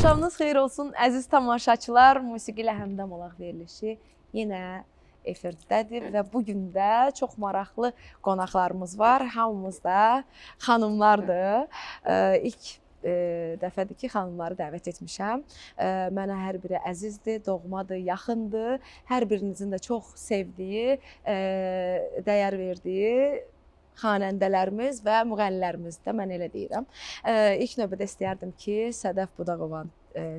Axşamınız xeyir olsun, əziz tamaşaçılar. Musiqi ilə həmdəm olaq verilişi yenə efirdədir və bugün də çox maraqlı qonaqlarımız var. Hamımız da xanımlardır. İlk dəfədir ki, xanımları dəvət etmişəm. Mənə hər biri əzizdir, doğmadır, yaxındır. Hər birinizin də çox sevdiyi, dəyər verdiyi xanəndələrimiz və müğənnilərimiz də mən elə deyirəm. İlk növbədə istəyərdim ki, Sədəf Budaqovan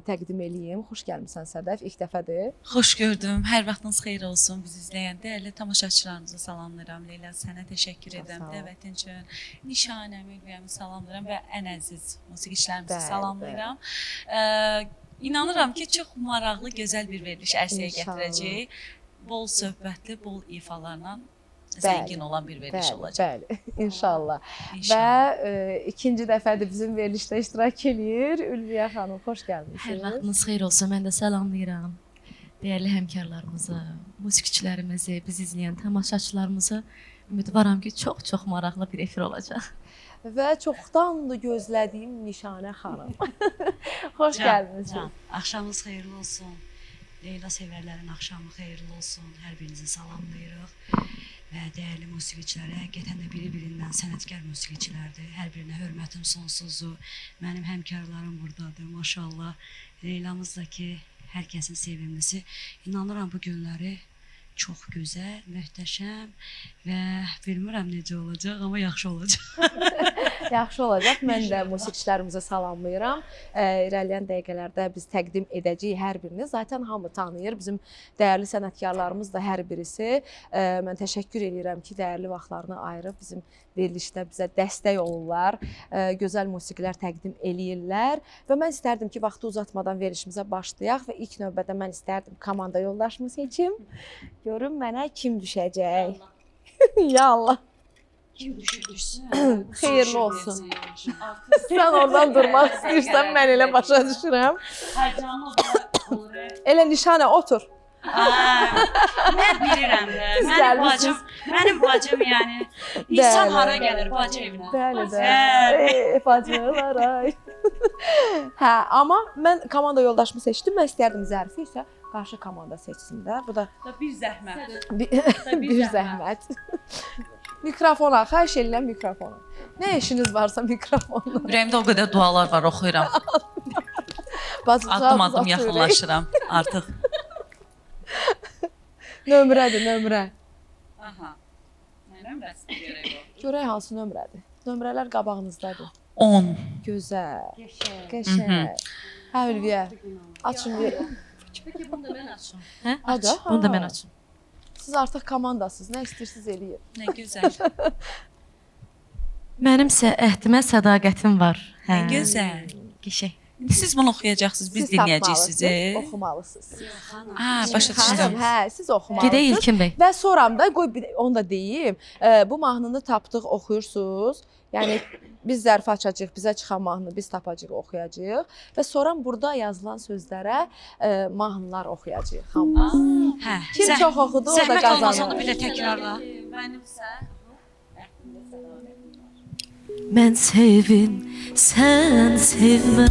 təqdim eləyim. Xoş gəlmisən Sədəf, ilk dəfədir. Xoş gördüm. Hər vaxtınız xeyir olsun. Bizi izləyən dəyərli tamaşaçılarımıza salamlayıram. Leyla, sənə təşəkkür edirəm dəvətin üçün. Nişanəmi, Ülviyəmi salamlayıram və ən əziz musiqiçilərimizi salamlayıram. İnanıram ki, çox maraqlı, gözəl bir veriliş ərsəyə gətirəcək. Bol söhbətli, bol ifalarla zəngin olan bir veriliş olacaq. Bəli, inşallah. Və ikinci dəfədir bizim verilişdə iştirak edir. Ülviyə xanım, xoş gəlmişsiniz. Hər vaxtınız xeyir olsun. Mən də salamlayıram. Dəyərli həmkarlarımızı, musiqiçilərimizi, bizi izləyən tamaşaçılarımızı. Ümidvaram ki, çox maraqlı bir efir olacaq. Və çoxdandır gözlədiyim Nişanə xanım. Xoş gəlmisiniz. Axşamınız xeyirli olsun. Leyla sevərlərin axşamı xeyirli olsun. Hər birinizi salamlayırıq. Və dəyərli musiqiçilərə, həqiqətən də biri-birindən sənətkar musiqiçilərdir. Hər birinə hörmətim sonsuzdur. Mənim həmkarlarım buradadır, maşallah. Leylamız da ki, hər kəsin sevimlisi. İnanıram bu günləri çox gözəl, möhtəşəm və bilmirəm necə olacaq, amma yaxşı olacaq. Yaxşı olacaq. Mən də musiqiçilərimizə salamlayıram. İrəliyən dəqiqələrdə biz təqdim edəcəyik hər birini. Zaten hamı tanıyır. Bizim dəyərli sənətkarlarımız da hər birisi. Mən təşəkkür edirəm ki, dəyərli vaxtlarını ayırıb bizim verilişdə bizə dəstək olurlar. Gözəl musiqilər təqdim eləyirlər. Və mən istərdim ki, vaxtı uzatmadan verilişimizə başlayaq və ilk növbədə mən istərdim komanda yoldaşımı seçim. Görün mənə kim düşəcək. Ya Allah. Kim düşsün? Xeyirli olsun. Sən oradan durmaq istəyirsən, mən elə başa düşürəm. Elə Nişanə, otur. Mən bilirəm də. Mənim bacım yəni insan hara gəlir bacı evinə. Bəli. Bacılar ay. Hə, amma mən komanda yoldaşımı seçdim. Mən istərdim Zərfi isə qarşı komanda seçsin də. Bu da bir zəhmət. Bir zəhmət. Mikrofona, xahiş edirəm mikrofona. Nə işiniz varsa mikrofonla. Ürəyimdə o qədər dualar var, oxuyuram. Addım yaxınlaşıram artıq. Nömrədir, nömrə. Aha. Nə nömrəsi görək o? Görək hansı nömrədir. Nömrələr qabağınızdadır. 10. Gözəl. Qəşəng. Hə, Ülviyə. Açın bir. Peki bunu da mən açım. Hə? Bunu da mən açım. Siz artıq komandasınız. Nə istəyirsiniz eləyin. Nə gözəl. Mənimsə əhdimə sədaqətim var. Nə gözəl. Qəşəng. Siz bunu oxuyacaqsınız, biz dinləyəcəyik sizi. Oxumalısınız. Başa düşdüm. Hə, siz oxumalısınız. Gedək İlkin bəy. Və sonra da qoy onu da deyim. Bu mahnını tapdıq, oxuyursunuz. Yəni biz zərfi açacağıq, bizə çıxan mahnını biz tapacağıq, oxuyacağıq və sonra burada yazılan sözlərə mahnılar oxuyacağıq hamımız. Hə. Kim çox oxudu, o da Zəhmət olmaz onu qazanır. bir də təkrarla. Mənimsə Mən sevim, sən sevmə.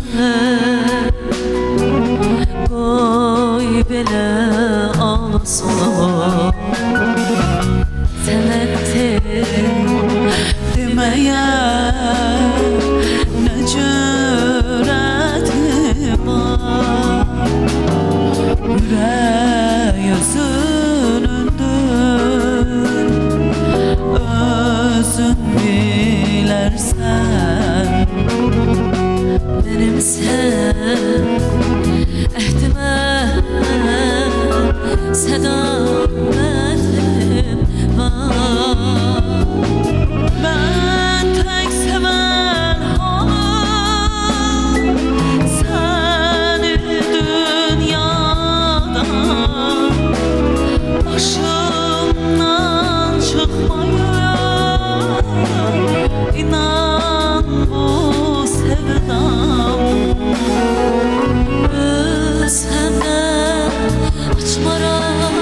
Qoy belə olsun. Sənətdir deməyə nə cürətim var. Ürək özünündür, özün bilərsən. Mənimsən əhdimə sədaqətim var. Mən tək sevən hanım səni dünyadan başımdan çıxmayır. İnan bu sevdam özəmə açmaram.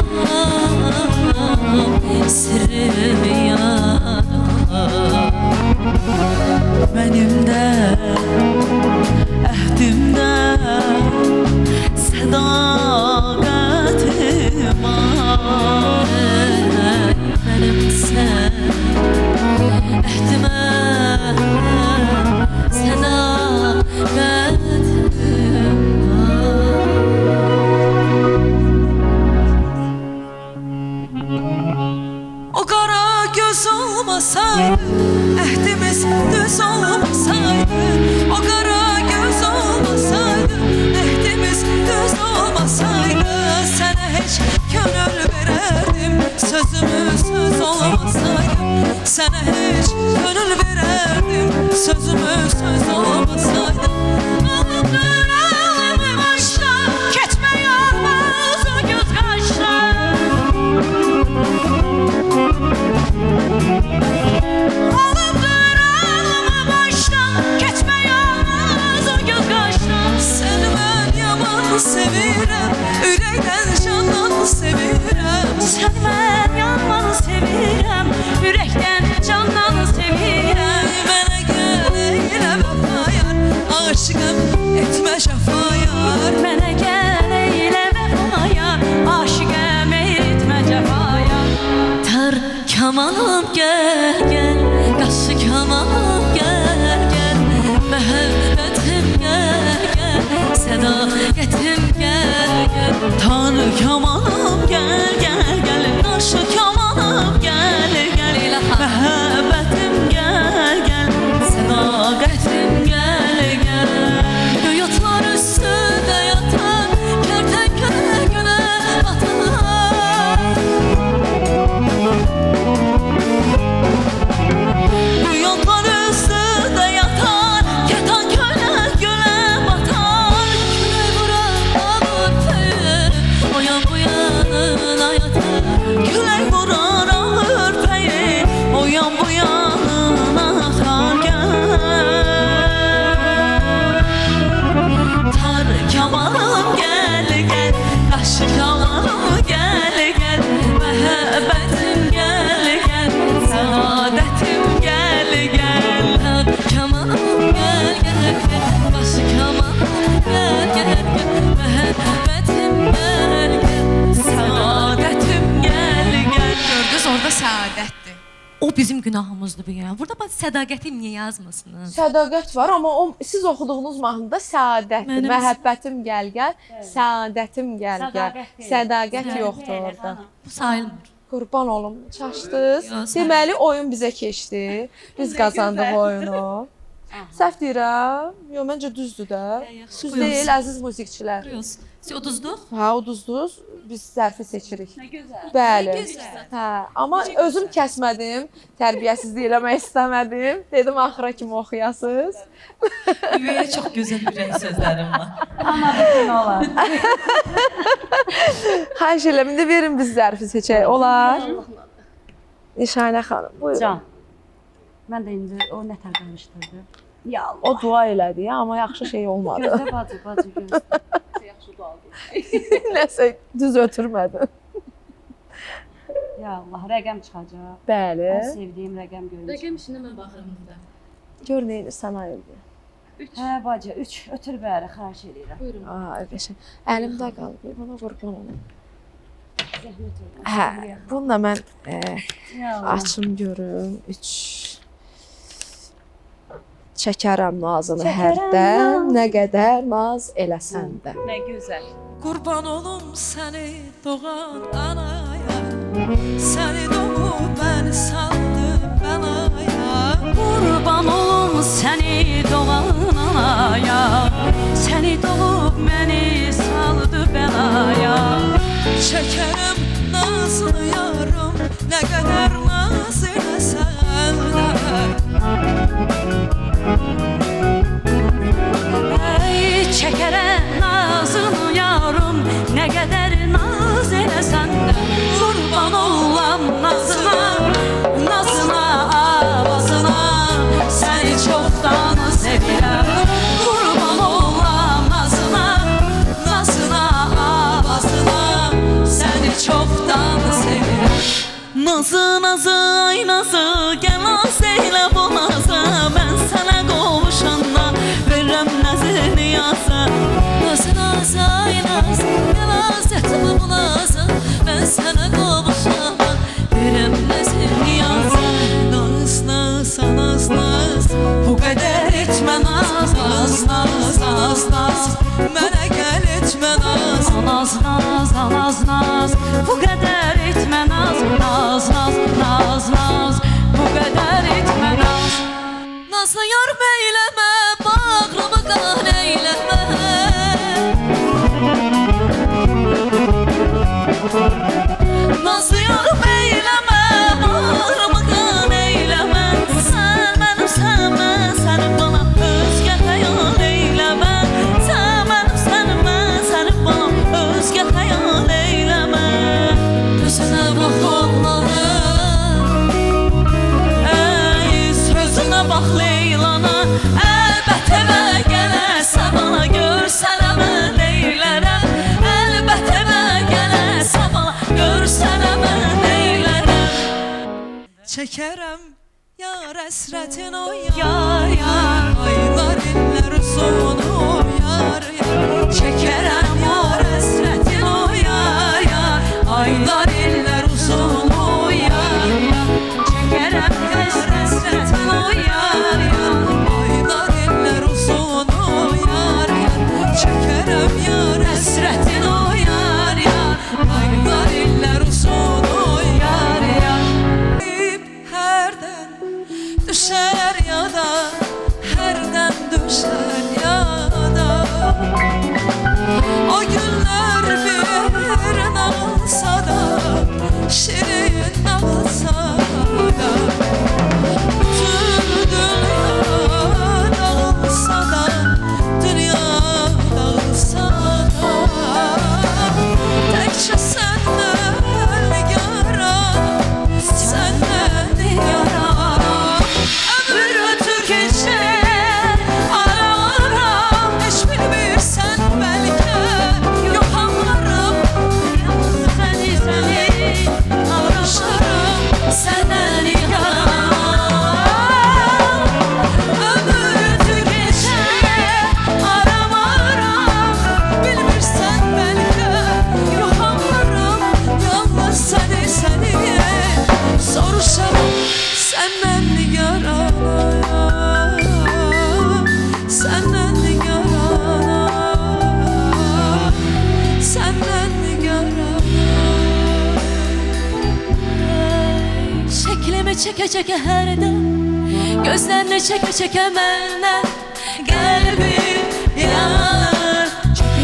sevirəm, ürəkdən candan sevirəm. Sən mən yanmanı sevirəm, ürəkdən candan sevirəm. Mənə gəl elə vəfayar, aşıqım etmə şəfayar. Mənə gəl elə vəfayar, aşiqəm etmə cəfayar. Tar kamanım gəl gəl, qaşı kamanım gəl gəl, məhəbbətim gəl gəl, sədaqətim gəl gəl. Tar kamanım gəl gəl gəl, qaşı kamanım gəl gəl, məhəbbətim gəl gəl, sədaqətim gəl gəl. Yatlar üstündə yatan, kertenkele güne batar. Bu yollar üstündə yatan, kertenkele gölə batar. Külək vuran ağır peyir, o yan bu yanına yatar. Külək vurar ağır peyi, o yan bu yanına atar gəl. Tar kamanım gəl gəl, qaşı kamanım gəl gəl, məhəbbətim gəl gəl, səadətim gəl gəl. Tar kamanım gel gel gel, başı kamanım gel gel gel, məhəbbətim gel gel, Səadətim gəl gəl. Gördünüz, orada səadətdir. O bizim günahımızdır bu yəni. Burada bax sədaqətim niyə yazmısınız? Sədaqət var, amma o siz oxuduğunuz mahnıda səadətdir. Mənim- Məhəbbətim gəl gəl, səadətim gəl gəl. Sədaqət yoxdur orada. Bu sayılmır. Qurban olum, çaşdınız. Yox, sən- Deməli oyun bizə keçdi. Biz qazandıq oyunu. Səhv deyirəm? Yox, məncə düzdür də. yaxşı, Düz buyurun. deyil, əziz muzikçilər. Görüyoruz. Siz uduzduq. Hə, uduzdunuz. Biz zərfi seçirik. Nə gözəl. Bəli. Hə, amma özüm kəsmədim. Tərbiyəsizlik eləmək istəmədim. Dedim axıra kimi oxuyasınız. Ürəyə çox gözəl ürək sözlərim var. Amma bütün olar. Xahiş edirəm, indi verin biz zərfi seçək. Olar? Nişanə xanım, buyurun. Can. Mən də indi o nətər danışdırdı. Ya Allah. O dua elədi, amma yaxşı şey olmadı. Gözlə bacı, bacı gözlə. Nəsə düz ötürmədi. Ya Allah, rəqəm çıxacaq. Bəli. Ən sevdiyim rəqəm görünəcək. Rəqəm işinə mən baxıram burada. Gör nə edirsən ayıldı. Hə bacı, 3 ötür bəri, xahiş edirəm. Buyurun. Aa, qəşəng. Əlimdə qalıb. Bana qurban olum. Zəhmət olsun. Hə, bununla mən Ya Allah. açım görüm. 3 Çəkərəm nazını hərdən, nə qədər naz eləsən də. Nə gözəl. Qurban olum səni doğan anaya, səni doğub məni saldı bəlaya. Qurban olum səni doğan anaya, səni doğub məni saldı bəlaya. Çəkərəm nazını yarım, nə qədər naz eləsən də. Ey çəkərəm nazını yarım, nə qədər naz eləsən də. Qurban olam nazına, nazına, avazına, səni çoxdan sevirəm. Qurban olam nazına, nazına, avazına, səni çoxdan sevirəm. Nazı nazı ay nazı, gəl naz elə bu nazı. Mən sənə qovuşanda verirəm nəzini yazı. Nazı nazı ay nazı, naz etmə bu nazı. Mən sənə qovuşanda verəm nəzini yazı. Naz naz naz naz, bu qədər etmə naz naz naz naz naz. Mənə gəl etmə naz. Naz naz naz naz, bu qədər etmə naz. Naz naz naz naz, bu qədər etmə naz. Nazlı yar beyləmə, bağrımı qan eyləmə. Nazlı yar beyləmə, bağrımı qan eyləmə. Sən mənim sənmə, səni bana özgə xəyal eyləmə. Sən mənim sənmə, səni bana özgə xəyal eyləmə. Gözünə bax oğlanım, Ey sözünə bax Leylana, ey çəkərəm yar əsrətin o yar yar. Aylar illər uzun o yar yar, çəkərəm yar əsrətin o yar yar. Aylar illər uzun o yar yar, çəkərəm yar əsrətin o yar yar. Aylar illər uzun o yar yar, çəkərəm yar əsrətin o yar yar. Aylar illər uzun o yar yar. Hərdən düşər yada, hərdən düşər yada. O günlər bir nağılsa da, şirin nağılsa da. Bütün dünya dağılsa da, dünya dağılsa da. Təkcə səndən yaram, səndən yaram. Ömür ötür keçər ara-ara, heç bilmirsən bəlkə yox anlarım. Səni alışarım, səndən yaram. Ömür ötür keçər ara-ara, bilmirsən bəlkə yox anlarım. Yalnız səni soruşaram, səndən yaranam, səndən yaranam, səndən yaranam. Şəklimi çəkə-çəkə hərdən, gözlərini çəkə-çəkə məndən, qəlbim yanır.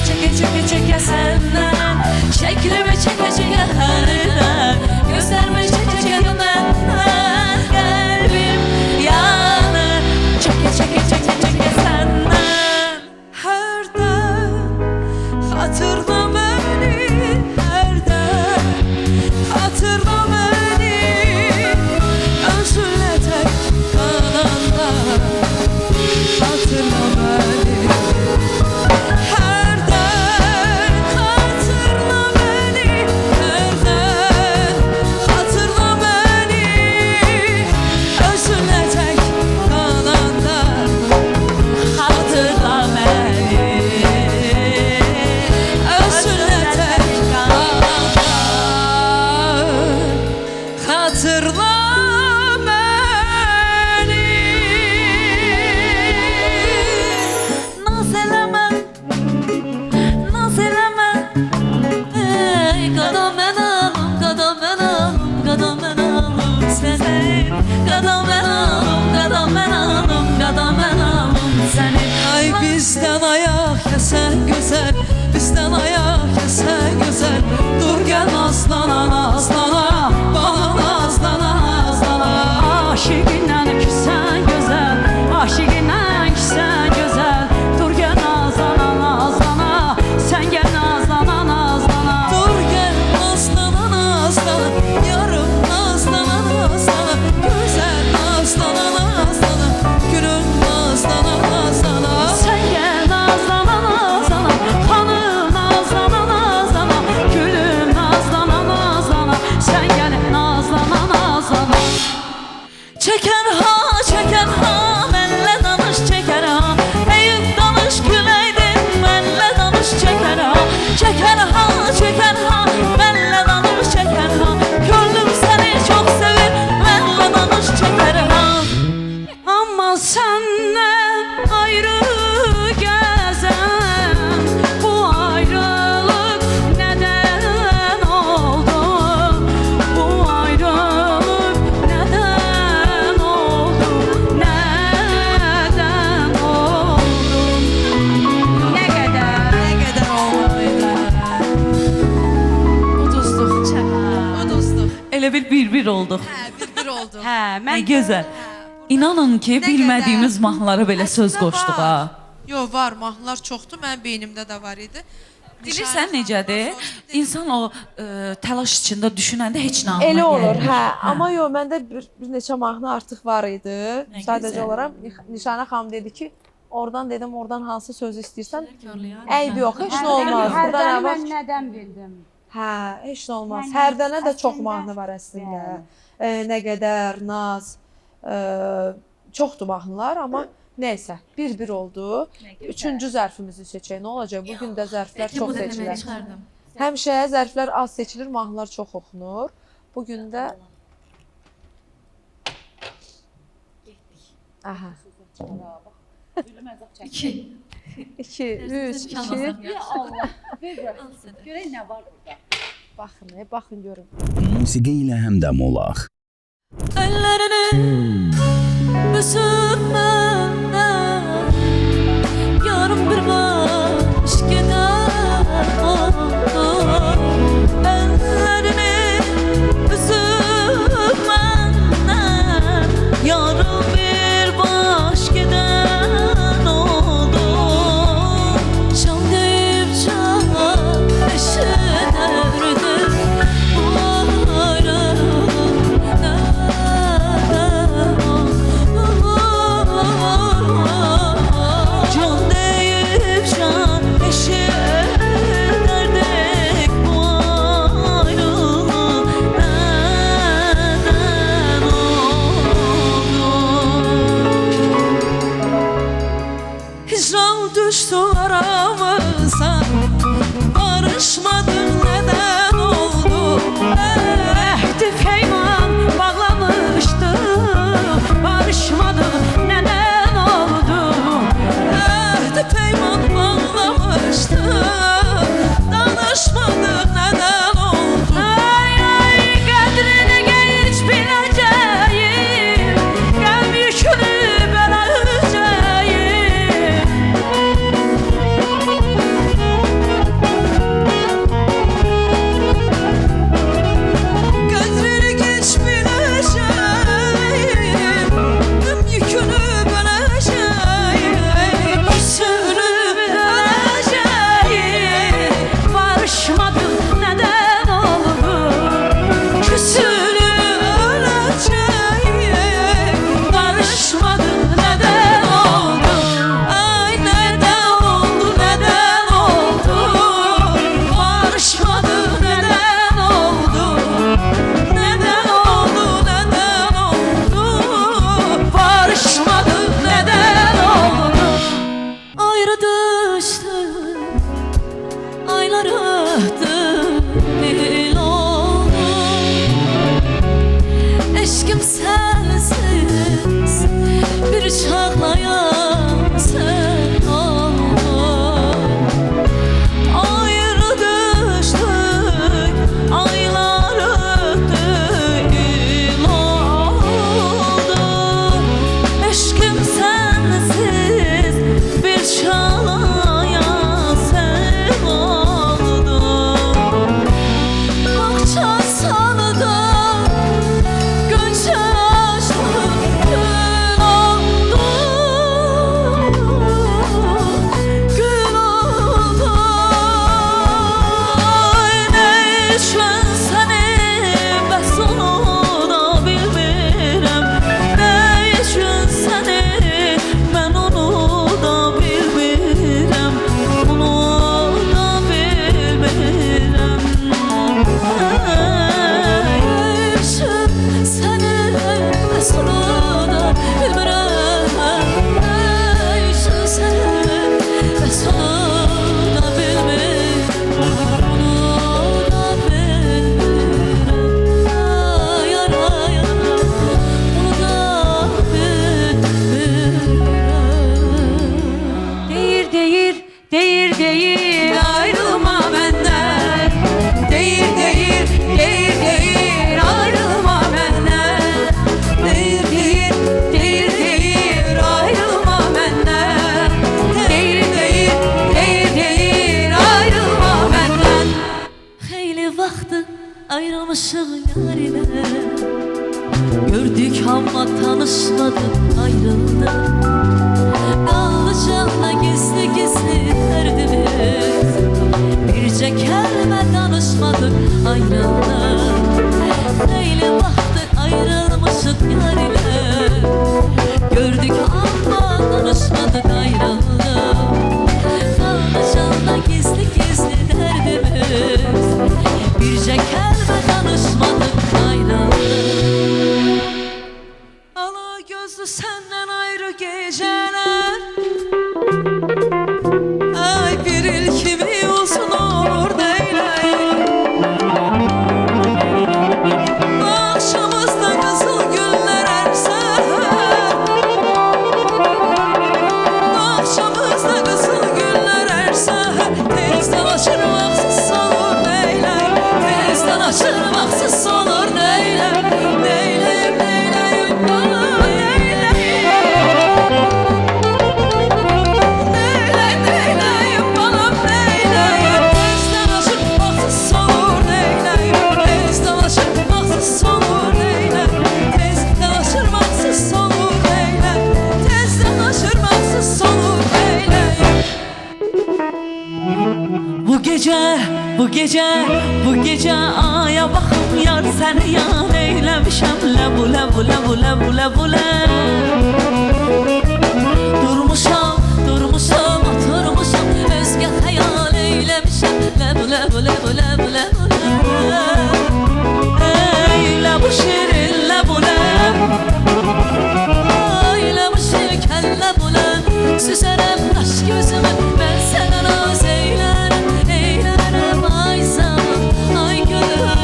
Çəkə-çəkə səndən, şəklimi çəkə-çəkə hərdən, gözlərimi çəkə-çəkə məndən, qəlbim yanır. Çəkə-çəkə səndən. Hərdən xatırla məni, hərdən xatırla məni. Özünlə tək qalanda xatırla məni. Hərdən xatırla məni, hərdən xatırla məni. Özünlə tək qalanda xatırla məni. Özünlə tək qalanda xatırla məni. Naz eləmə, naz eləmə. Ey qadam mən alım, qadam mən alım, qadam mən alım səni. Qadam mən alım, qadam mən alım, qadam mən alım səni. Ay bizdən ayaq kəsən gözəl, bizdən ayaq kəsən gözəl. Dur gəl nazlana nazlana, bana nazlana nazlana. Aşiqindən küsən gözəl, aşiqindən küsən gözəl. Dur gəl nazlana nazlana, sən gəl nazlana nazlana. Dur gəl nazlana nazlana, yarım nazlana nazlana. Gözəl nazlana nazlana, gülüm nazlana nazlana. Sən gəl nazlana nazlana, xanım nazlana nazlana. Gülüm nazlana nazlana, sən gəl nazlana nazlana. Çəkən ha, mənlə danış çəkər ha. Eyüp danış güləydin, mənlə danış çəkər ha. Çəkər ha, mənlə danış çəkər ha. Könlüm səni çox sevir, mənlə danış çəkər ha. Amma səndən ayrı gəzəm, bu ayrılıq nədən oldu? Bu ayrılıq nədən oldu? Nədən oldu? Nə qədər? Nə qədər olmalıydı? Uduzduq. Elə bir olduq. Bir oldu. Hə, Nə mən gözəl. İnanın ki, Nə bilmədiyimiz qədər? mahnıları belə söz Əslində qoşduq var. ha. Yox, var, mahnılar çoxdur, mənim beynimdə də var idi. Bilirsən necədir? İnsan o təlaş içində düşünəndə heç nə Elə olur, gəlmir. hə. Amma yox, məndə bir neçə mahnı artıq var idi. Nə Sadəcə gözəl. olaraq Nişanə xanım dedi ki, oradan dedim, oradan hansı sözü istəyirsən. Əybi yox, heç nə olmaz. Burada nə var? nədən bildim? Hə, heç nə olmaz. Yəni, Hərdənə də çox əslində, mahnı var əslində. bəli. Nə qədər, Naz, çoxdur mahnılar, amma nəysə, bir oldu. Üçüncü zərfimizi seçək. Nə olacaq? Bu gün də zərflər çox seçilir. Çıxardım. Həmişə zərflər az seçilir, mahnılar çox oxunur. Bu gün də Aha. 2 3 2 Görək nə var burada. Baxın görün. Musiqi ilə həmdəm olaq. Ellerini büsüp benden yarım bir baş gider oldu. Ellerini büsüp benden yarım bir baş gider oldu. Can deyip can eşederdi bu ayrılık. Can deyip can eşederdik bu ayrılık neden oldu? Hicran düştü aramıza, barışmadık neden oldu? Ehdi peyman bağlamıştık, barışmadık neden oldu? Ehdi peyman bağlamıştık, danışmadık neden oldu? Ay ay kadrini geç bileceğim, gel yükünü ben öleceğim. Kadrini geç bileceğim, tüm yükünü böleceğim, küsünü böleceğim. Barışmadık neden oldu? Küsünü böleceğim, barışmadık neden oldu? Ay neden oldu, neden oldu? Barışmadık neden oldu? Neden oldu, neden oldu? Barışmadık neden oldu? Ayrı düştük, aylar öttü, bil oldu. Eşkim sensiz bir çağlayan sen oldun. Ayrı düştük, aylar öttü, il oldu. Eşkim sensiz bir çağlayan sen oldun. Akça saldı, gönçe açtı, gün oldu. Gün oldu. Ay ne üçün seni bəs onu da bilmirəm. Ne üçün seni mən onu da bilmirəm. Onu da bilmirəm. Ay üçün seni bəs onu da bilmirəm. Ay üçün seni bəs onu da bilmirəm. Onu da bilmirəm. Ay ay ay onu da bilmirəm. Deyir ayrılma benden. Deyir ayrılma benden. Deyir ayrılma benden. Deyir ayrılma benden. Xeyli vaxtı ayrılmışıq yar ilə. Gördük amma tanışmadık, ayrıldık. Qaldı canla gizli dərdimiz. Bircə kəlmə danışmadık, ayrıldık. Xeyli vaxtı ayrılmışıq yar ilə. Gördük amma danışmadık, ayrıldık. Qaldı canla gizli dərdimiz. Bu gece, bu gece, bu gece aya baxım yar səni yan eyləmişəm Ləbu, ləbu, ləbu, ləbu, ləbu, Durmuşam, durmuşam, oturmuşam Özgə xəyal eyləmişəm Ləbu, ləbu, ləbu, ləbu, ləbu, Ey ləbu şirin, ləbu, Ay ləbu şirkən, ləbu, Süzərəm daş gözümü mən sənə naz eylərəm Eylərəm ay zaman, ay gülüm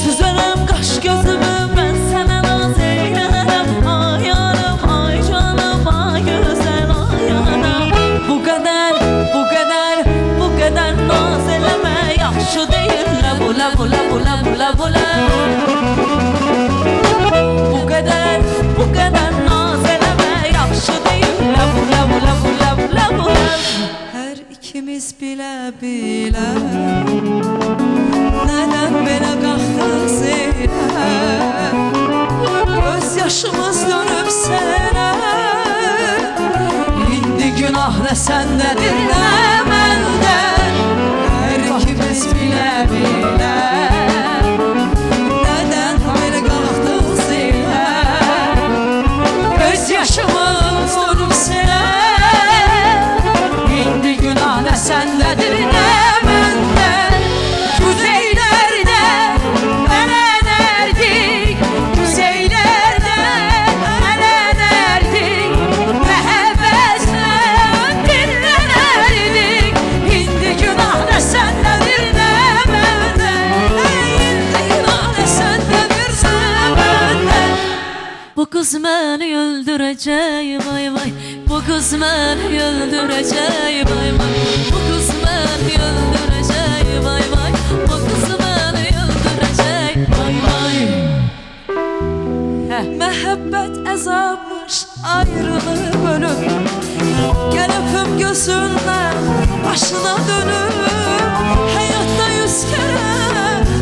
Süzərəm qaş gözümü mən sənə naz eylərəm Ay yanım, ay canım, ay gözəl, ay yanım Bu qədər, bu qədər, bu qədər naz eləmə yaxşı deyil Ləbu, ləbu, ləbu, ləbu, ləbu, Bu qədər, bu qədər naz eləmə yaxşı deyil Ləbu, ləbu, ləbu, ləbu, ləbu, Hər ikimiz bilə-bilə Nədən belə qalxdıq seylə Göz yaşımız dönüb sənə İndi günah nə səndədir, nə məndən Hər ikimiz bilə-bilə Nədən belə qalxdıq seylə Göz yaşımız dönüb sənə İndi günah nə səndədir, nə məndən Güzeylərdə ələnərdik Güzeylərdə ələnərdik Məhəbbətlə dinlənərdik İndi günah nə səndədir, nə məndən İndi günah nə səndədir, nə məndən Bu qız məni öldürəcək, vay vay Bu qız məni öldürəcək, vay vay Bu qız məni öldürəcək, vay vay Bu qız məni öldürəcək, vay vay Məhəbbət əzabmış, ayrılıb ölüb Gəl öpüm gözündən, başına dönüb Həyatda 100 kərə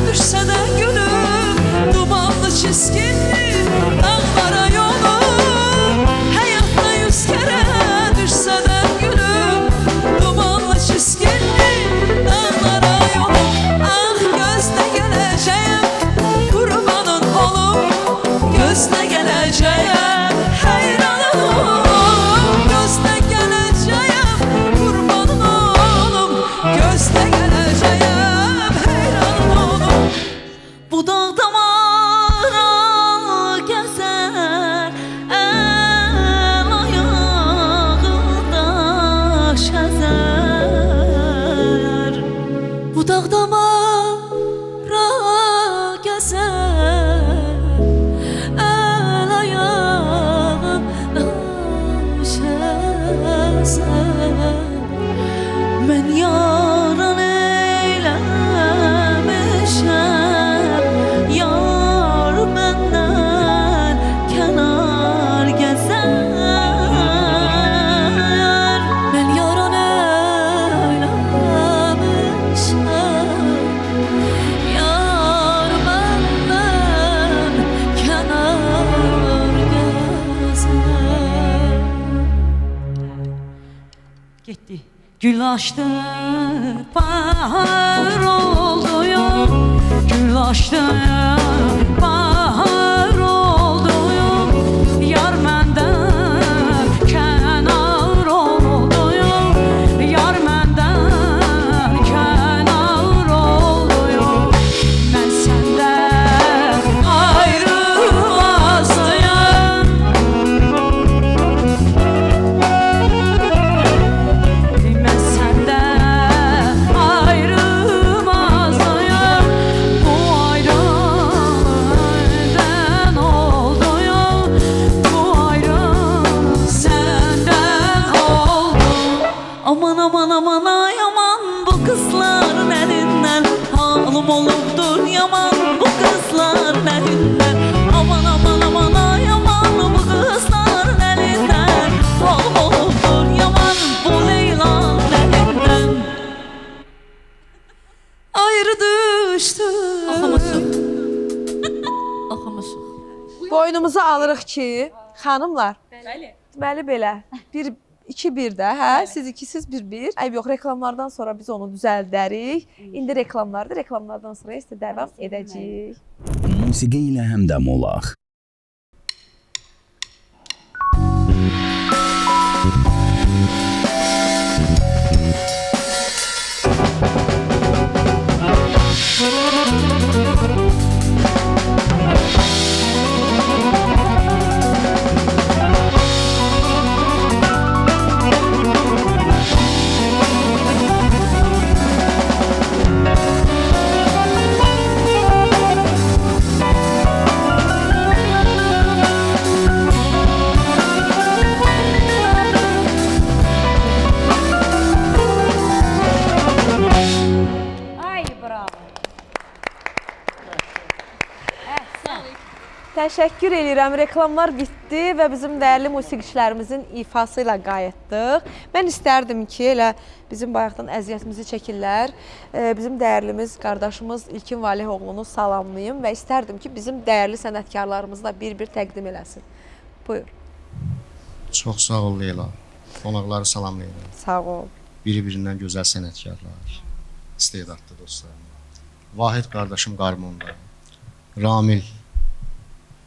düşsə də gülüm Dumanlı çiskinli dağlara yolum Həyatda 100 kərə düşsə də gülüm Dumanlı çiskinli dağlara yolum Ah gözlə gələcəyəm, qurbanın olum Gözlə gələcəyəm, heyranım Gözlə gələcəyəm, qurbanın olum Gözlə gələcəyəm, heyranım Bu dağda mara gəzər Əl ayağında şəzər Bu dağda mara gəzər Əl ayağında şəzər Mən yaran eyləmişəm Yar məndən kənar gəzər Mən yaran eyləmişəm Yar məndən kənar gəzər Getdi Gül açdı, bahar oldu yok Gül açdı, bahar oldu yok Yar məndən kənar oldu yok Yar məndən kənar oldu yok Mən səndən ayrılmazdım Mən səndən ayrılmazdım Bu ayrılığından oldu yok Bu ayrılıq səndən oldu Aman aman aman ay aman Bu qızların əlindən Halım olubdur yaman Bu qızların əlindən Aman aman aman ay aman Bu qızların əlindən Halım olubdur yaman Bu Leylanın əlindən Ayrı düşdü Boynumuza alırıq ki, xanımlar. Deməli belə, bir 2-1-də, hə? Siz 2, siz 1-1. Ayıb yox, reklamlardan sonra biz onu düzəldərik. İndi reklamlardan sonra isə davam edəcəyik. Musiqi ilə həmdəm olaq. Ay bravo. Təşəkkür edirəm. Reklamlar bitdi və bizim dəyərli musiqiçilərimizin ifası ilə qayıtdıq. Mən istərdim ki, elə bizim bayaqdan əziyyətimizi çəkirlər. Bizim dəyərlimiz, qardaşımız İlkin Valihoğlunu salamlayım və istərdim ki, bizim dəyərli sənətkarlarımızı da bir-bir təqdim eləsin. Buyur. Çox sağ ol Leyla. Qonaqları salamlayıram. Sağ ol. Biri-birindən gözəl sənətkarlar, istedadlı dostlar. Vahid qardaşım qarmonda, Ramil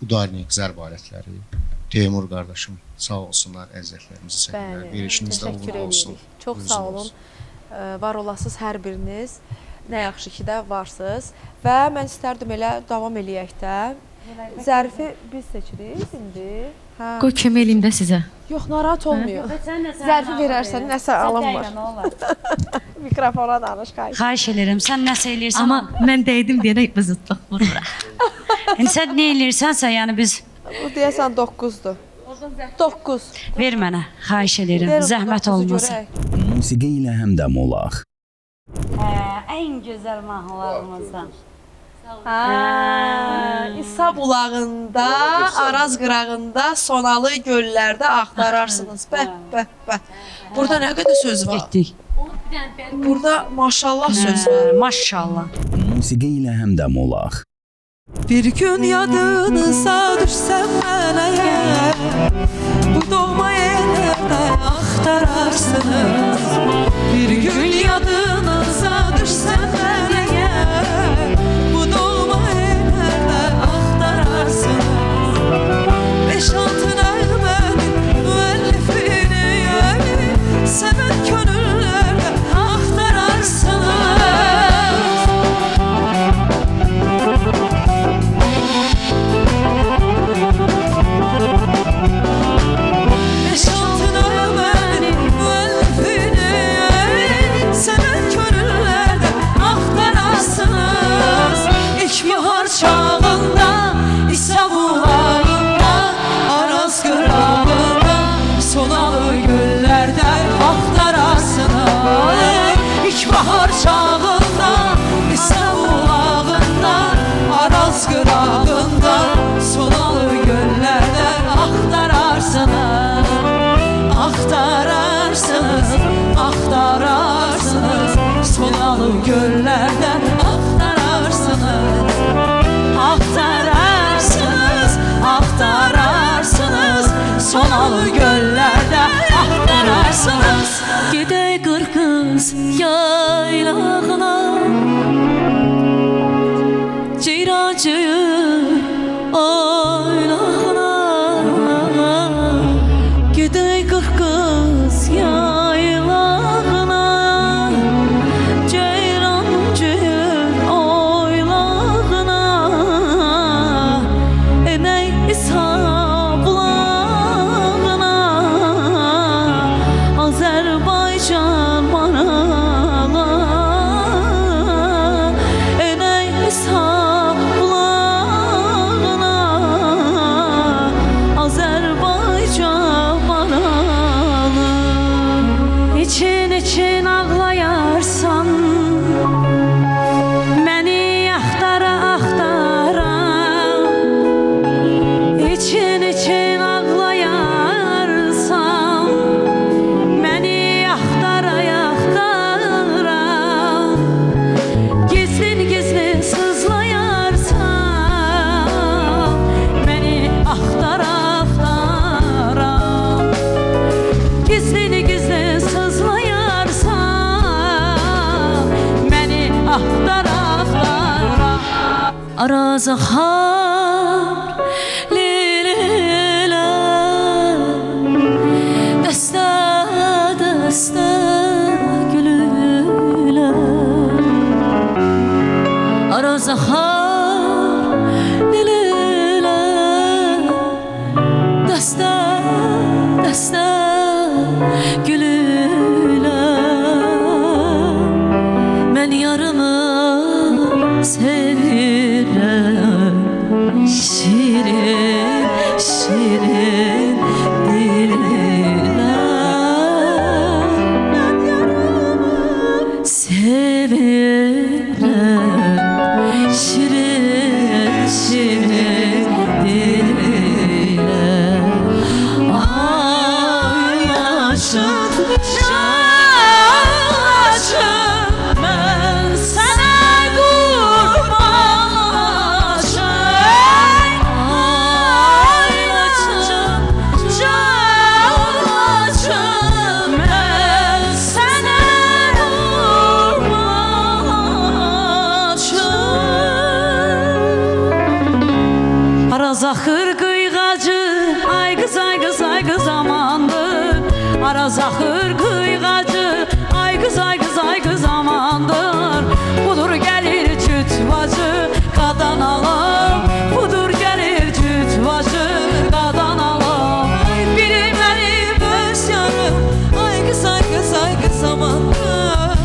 Udarnik zərb alətləri, Teymur qardaşım sağ olsunlar, əziyyətlərimizi çəkirlər. Bir işiniz də uğurlu olsun. Çox sağ olun. Var olasınız hər biriniz. Nə yaxşı ki də varsınız. Və mən istərdim elə davam eləyək də. Zərfi biz seçirik indi. Hə. Qoy kömək eləyim də sizə. Yox, narahat olmuyor. Zərfi verərsən, nəsə alınmır. Mikrofona danış, xahiş. Xahiş edirəm, sən nəsə eləyirsən. Amma mən dəydim deyənə zıtlıq vurur. Yəni sən nə eləyirsənsə, yəni biz Bu deyəsən 9-dur. 9. ver mənə. Xahiş edirəm. Zəhmət olmasın. Musiqi ilə həmdəm olaq. En güzel mahnılarımızdan. İsa bulağında, Araz qırağında, Sonalı göllərdə axtararsınız. Bəh. Burada nə qədər söz var? Getdik. Burada maşallah söz var. Maşallah. Musiqi ilə həmdəm olaq. Bir gün yadınıza düşsəm mən əgər, bu doğma yerlərdə axtararsınız. Bir gün yadınıza düşsəm mən əgər, bu doğma yerlərdə axtararsınız. 5-6 nəğmənin müəllifini sevən könüllərdə axtararsınız. Çağında, İsa bulağında, Araz qırağında, Sonalı göllərdə axtararsınız. İlkbahar çağında, İsa bulağında, Araz qırağında, Sonalı göllərdə axtararsınız. Axtararsınız, axtararsınız, Sonalı göllərdə axtararsınız. Axtararsınız, axtararsınız, Sonalı göllərdə axtararsınız. Gedək qırqız yaylağına, Ceyrancıyır oylağına. Gedək qırqız yaylağına, Ceyrancıyır oylağına. Enək İsa bulağına, Azərbaycan marağa. Enək İsa bulağına, Arazı xar lililə Dəstə, dəstə gülülə Arazı xar lililə Dəstə, dəstə gülülə Mən yarımı sevirəm Şirin, şirin dilinə Mən yarımı sevirəm Şirin, şirin dilinə Ay yaşım, yaşım Mən sənə qurbanlaşım Ay yaşım, yaşım Mən sənə qurbanlaşım Araz axır qıyğacı Ay qız, ay qız, ay qız amandır Araz axır qıyğacı Ay qız, ay qız, ay qız amandır Budur gəlir cütvacı Qadan alım Budur gəlir cütvacı Qadan alım Biri mənim öz yarım Ay qız, ay qız, ay qız amandır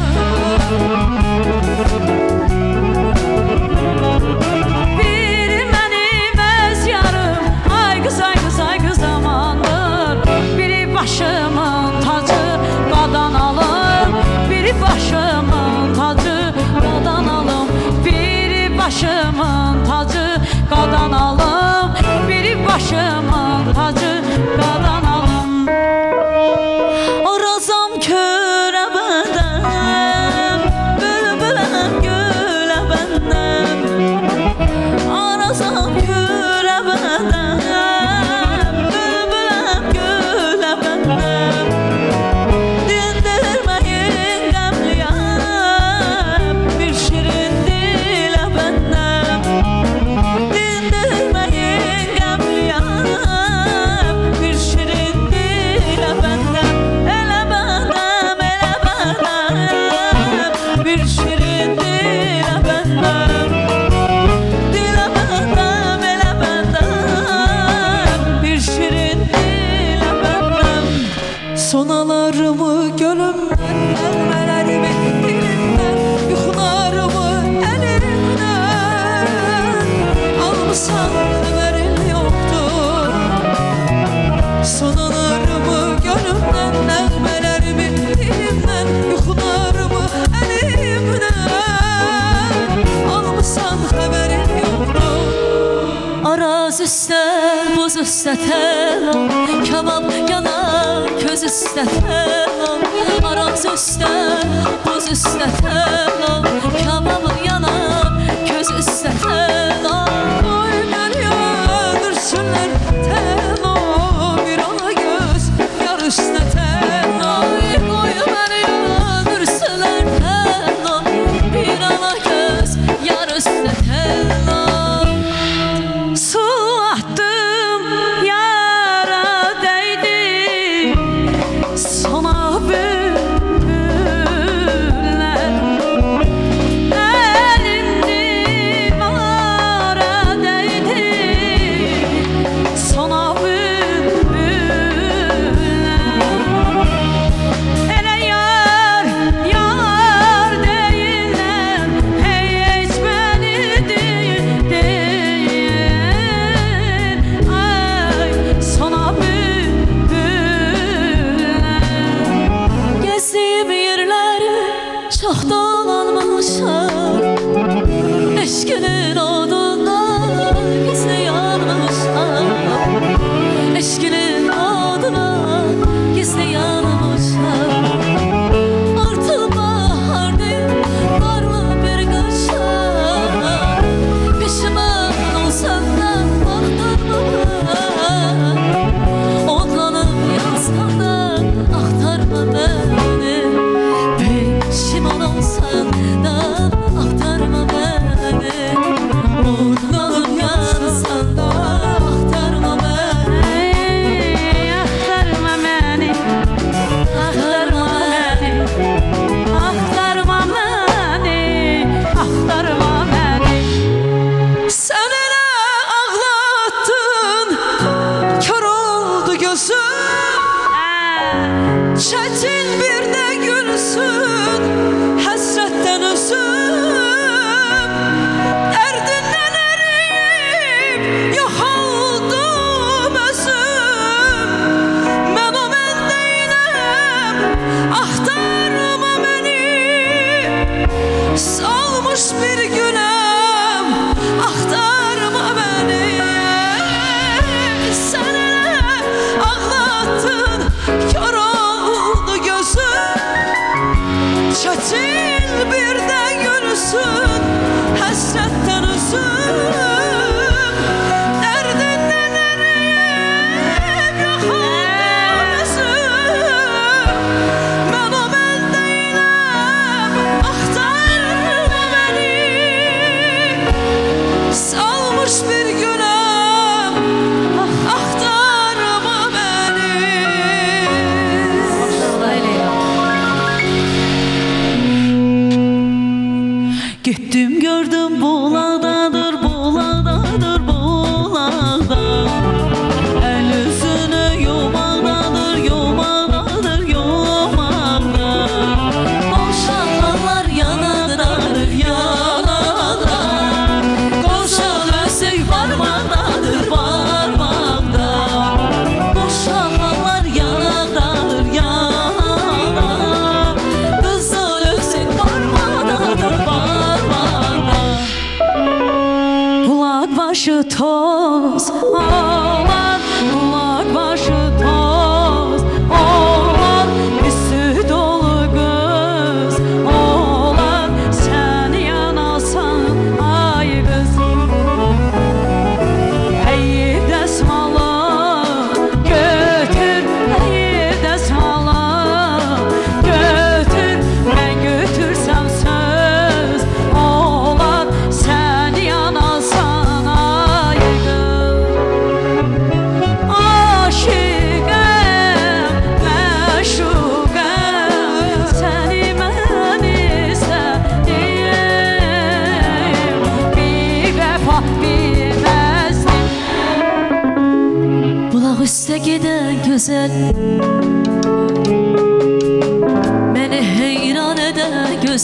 Biri mənim öz yarım Ay qız, ay qız, ay qız amandır Biri başımın tacı Qadan alım Biri başımın tacı Qadan alım Biri başımın tacı Qadan alım Biri başımın tacı Qadan alım Arazam körə bədəm Bülbüləm gülə bəndəm Arazam körə bədəm Bülbüləm gülə bəndəm Dindirməyin qəmliyəm Bir şirin dilə bəndəm Dindirməyin qəmliyəm Bir şirin dilə bəndəm Elə bəndəm, elə bəndəm Bir şirin dilə bəndəm Dilə bəndəm, elə bəndəm Bir şirin dilə bəndəm Sonalarımı gölümdən Nəğmələrimi dilimdən Yuxularımı əlimdən Almısan xəbərin yoxdur Sonalarımı gölümdən Nəğmələrimi dilimdən Yuxularımı əlimdən Almısan xəbərin yoxdur Araz üstə, buz üstə təlam Kabab yanar, köz üstə təlam Araz üstə, buz üstə təlam Kabab yanar, köz üstə təlam Oy məni öldürsünlər təlo Bir ana göz yar üstə təlo Qoy məni öldürsünlər təlam Bir ana göz, yar üstə təlam Su attım, yara dəydi Sona bülbüller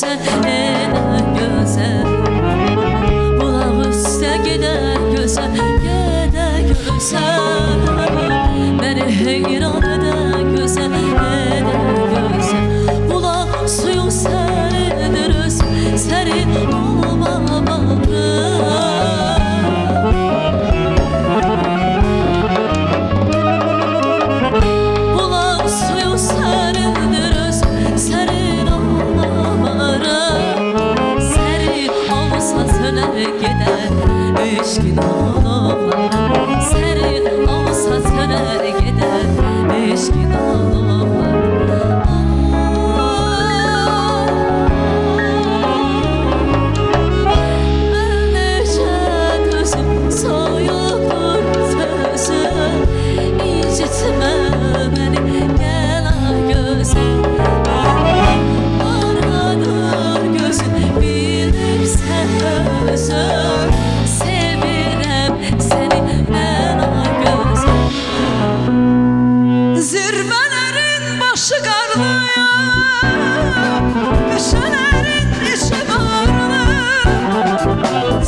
gözəl, gözəl. Bulaq üstə gedə gözəl, gözəl. Məni heyran edə gözəl, gözəl. Bulaq suyu sərindir özüm, sərin olmamalı. Bulaq suyu sərindir özüm, sərin olmamalı. Sərin olsa sönər gedər eşqin olar. Sərin olsa sönər gedər eşqin olar. Zirvələrin başı qarlıyam, meşələrin içi varlıyam.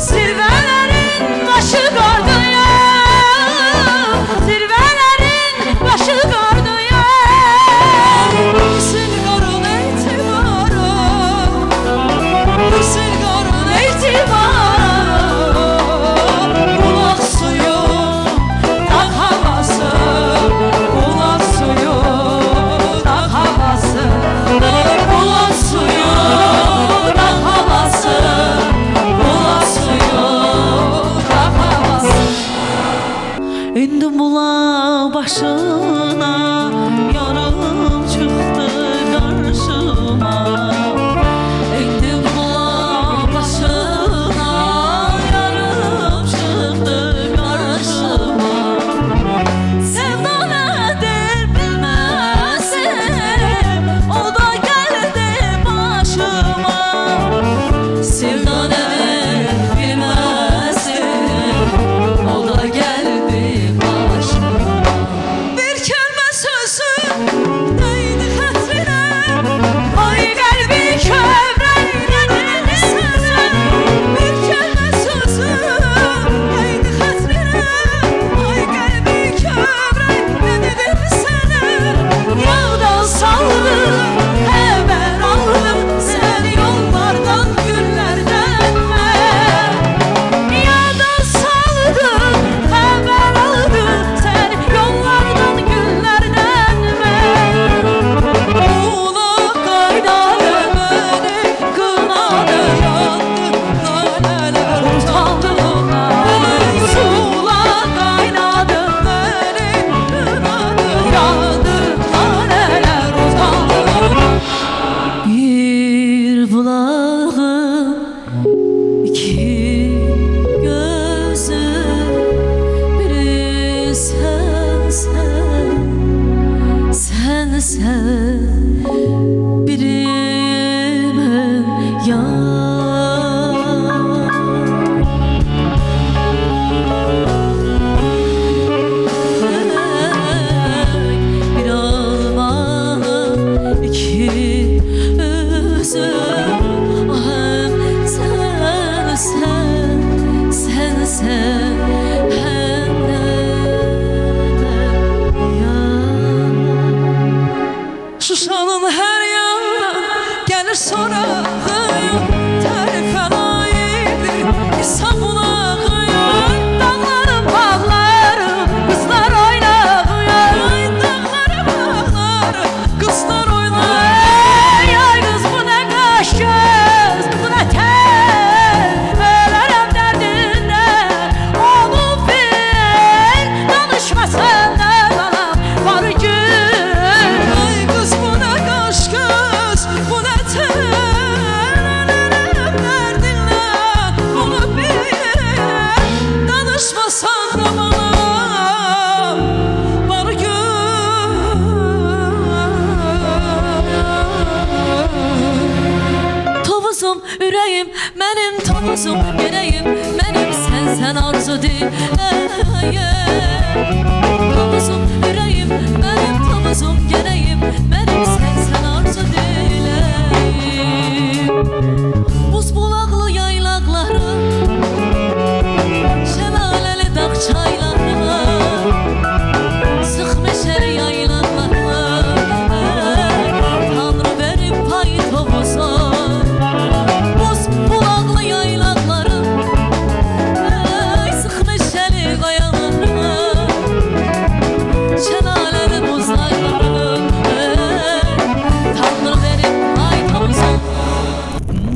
Zirvələrin başı qardıyam, zirvələrin başı qardıyam. Sil qarın etibarım, sil qarın etibarım. Bulaq suyu, dağ havası, bulaq suyu, dağ havası. Bulaq suyu, dağ havası, bulaq suyu, dağ havası. İndi bulaq başına yarım çıxdı qarşıma. İndi bulaq başına yarım çıxdı qarşıma. Sevda nədir bilməzəm, o da gəldi başıma. Sevda nədir bilməzəm, o da gəldi başıma. Bir kəlmə sözü neydi xətrinə? Ay qəlbi kövrəklədir sənə. Bir kəlmə sözü neydi xətrinə? Ay qəlbi kövrəklədir sənə. Yağdan saldım, xəbər aldım səni yollardan, günlərdən mən. Yağdan saldım, xəbər aldım səni yollardan, günlərdən mən. Bulaq qaynadı məni, qınadı yandı, nalələr utandı. Sular qaynadı Məni qınadı yandı, nalələr utandı. bir bulağın iki gözü, biri sensen, biri mən bir almanın iki özü. Hem sen hem de ben yan. Şuşanın hər yanından gəlir sorağıyım, tərifə layiqdir İstanbulağıyım. Dağlarım, bağlarım, qızlar oynağıyım. Dağları, bağları, qızlar oynar. Ey ay qız, bu nə qaş göz, bu nə tər. Ölərəm dərdindən, olub bil, danışma səndən anam, var gün. Ay qız, bu nə qaş göz, bu nə tər. Ölərəm dərdindən, bunu bil, danışmasan da bana, var gün. Tovuzum, ürəyim, mənim tovuzum, yüreğim mənim, sən arzu Tovuzum, ürəyim, mənim tovuzum, yüreğim mənim, sən arzu diləyim.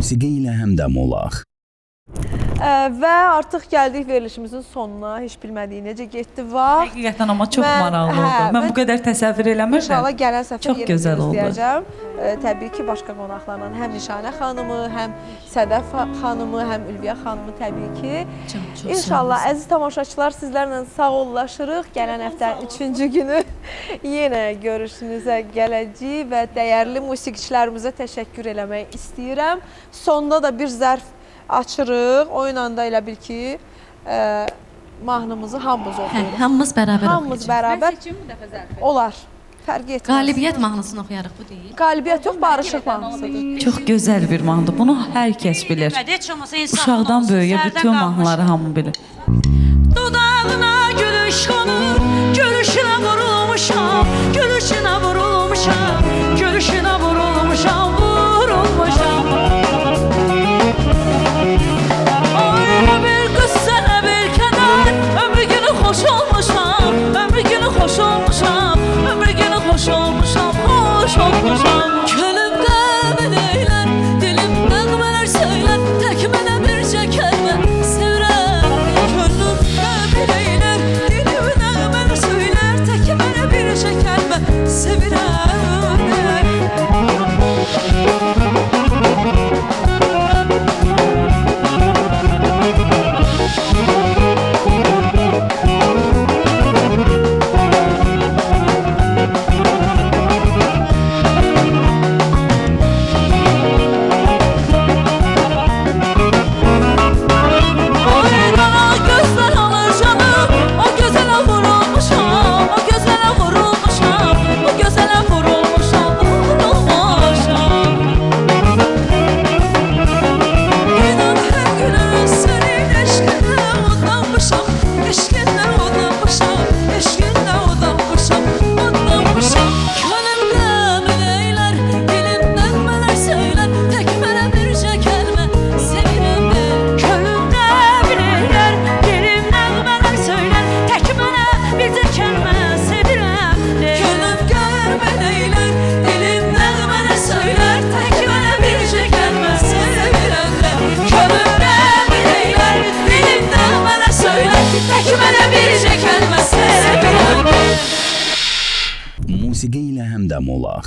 Musiqi ilə həmdəm olaq. Və artıq gəldik verilişimizin sonuna. Heç bilmədik necə getdi vaxt. Həqiqətən amma çox Mən- maraqlı oldu. hə, Mən bu qədər təsəvvür eləmirdim. İnşallah gələn səfər Çox yenə gözəl oldu. gözləyəcəm. Təbii ki, başqa qonaqlarla həm Nişanə xanımı, həm Sədəf xanımı, həm Ülviyə xanımı təbii ki. Çox İnşallah əziz tamaşaçılar sizlərlə sağollaşırıq. Gələn həftənin 3-cü günü yenə görüşünüzə gələcəyik və dəyərli musiqiçilərimizə təşəkkür eləmək istəyirəm. Sonda da bir zərf açırıq. O ilə də elə bil ki, mahnımızı hamımız oxuyuruq. Hamımız bərabər Hamımız bərabər olar. Fərq etməz. Qalibiyyət mahnısını oxuyarıq bu deyil. Qalibiyyət yox, barışıq mahnısıdır. Çox gözəl bir mahnıdır. Bunu hər kəs bilir. Heç olmasa insan Uşaqdan böyüyə bütün mahnıları hamı bilir. Dudağına gülüş qonur, gülüşünə vurulmuşam, gülüşünə vurulmuşam, gülüşünə vurulmuşam, vurulmuşam. Ay bir qız sənə bir kədər, ömrü günü xoş olmuşam, ömrü günü xoş olmuşam, ömrü günü xoş olmuşam, xoş olmuşam. Könlümdə mənəylər, dilim nəğmələr söylər, tək mənə bircə kəlmə sevirəm. Könlümdə mənəylər, dilim nəğmələr söylər, tək mənə bircə kəlmə sevirəm. Oynana gözler alır canım, o gözele vurulmuşam, o gözele vurulmuşam, o gözele vurulmuşam, vurulmuşam. İnan her günü senin eşkine odanmışam, eşkine odanmışam, eşkine odanmışam, odanmışam. Könlümdə mələklər, dilim nəğmələr söylər, tək mənə bircə kəlmə sevirəm mən. Könlümdə mələklər, dilim nəğmələr söylər, tək mənə bircə kəlmə sevirəm mən. Könlümdə mələklər, dilim nəğmələr söylər, tək mənə bircə kəlmə sevirəm mən. Könlümdə mələklər, dilim nəğmələr söylər, tək mənə bircə kəlmə sevirəm mən. Musiqi ilə həmdəm olaq.